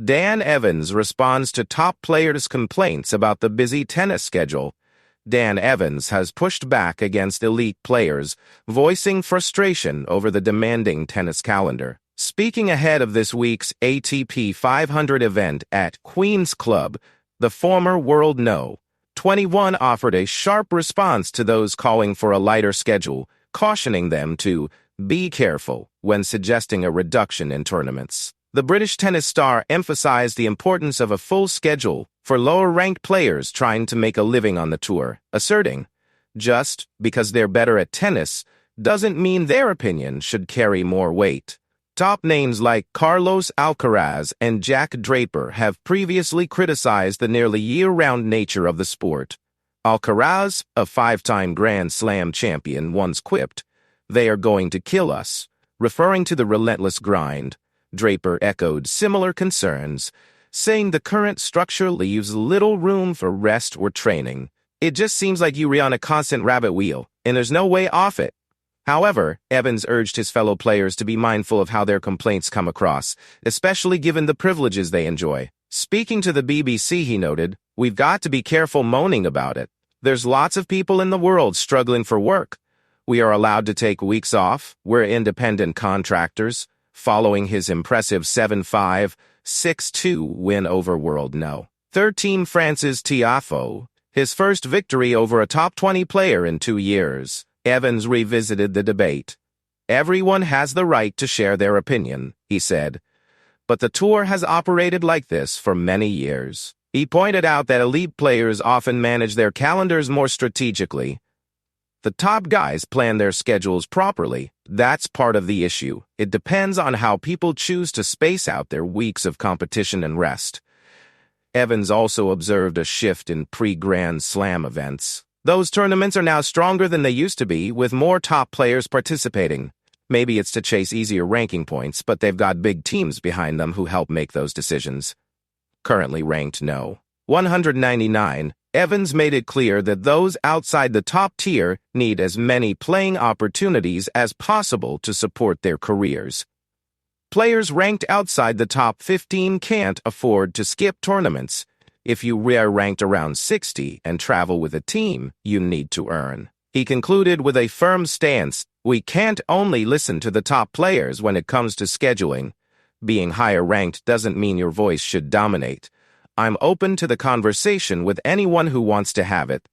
Dan Evans responds to top players' complaints about the busy tennis schedule. Dan Evans has pushed back against elite players, voicing frustration over the demanding tennis calendar. Speaking ahead of this week's ATP 500 event at Queen's Club, the former world No. 21 offered a sharp response to those calling for a lighter schedule, cautioning them to be careful when suggesting a reduction in tournaments. The British tennis star emphasized the importance of a full schedule for lower-ranked players trying to make a living on the tour, asserting, just because they're better at tennis doesn't mean their opinion should carry more weight. Top names like Carlos Alcaraz and Jack Draper have previously criticized the nearly year-round nature of the sport. Alcaraz, a five-time Grand Slam champion, once quipped, "They are going to kill us," referring to the relentless grind. Draper echoed similar concerns, saying the current structure leaves little room for rest or training. "It just seems like you're on a constant rabbit wheel, and there's no way off it." However, Evans urged his fellow players to be mindful of how their complaints come across, especially given the privileges they enjoy. Speaking to the BBC, he noted, "We've got to be careful moaning about it. There's lots of people in the world struggling for work. We are allowed to take weeks off. We're independent contractors," following his impressive 7-5, 6-2 win over world No. 13 France's Tiafoe, his first victory over a top 20 player in 2 years. Evans revisited the debate. "Everyone has the right to share their opinion," he said, "but the tour has operated like this for many years." He pointed out that elite players often manage their calendars more strategically. The top guys plan their schedules properly. That's part of the issue. It depends on how people choose to space out their weeks of competition and rest. Evans also observed a shift in pre-Grand Slam events. Those tournaments are now stronger than they used to be, with more top players participating. Maybe it's to chase easier ranking points, but they've got big teams behind them who help make those decisions. Currently ranked No. 199, Evans made it clear that those outside the top tier need as many playing opportunities as possible to support their careers. Players ranked outside the top 15 can't afford to skip tournaments. If you are ranked around 60 and travel with a team, you need to earn. He concluded with a firm stance, "We can't only listen to the top players when it comes to scheduling. Being higher ranked doesn't mean your voice should dominate. I'm open to the conversation with anyone who wants to have it.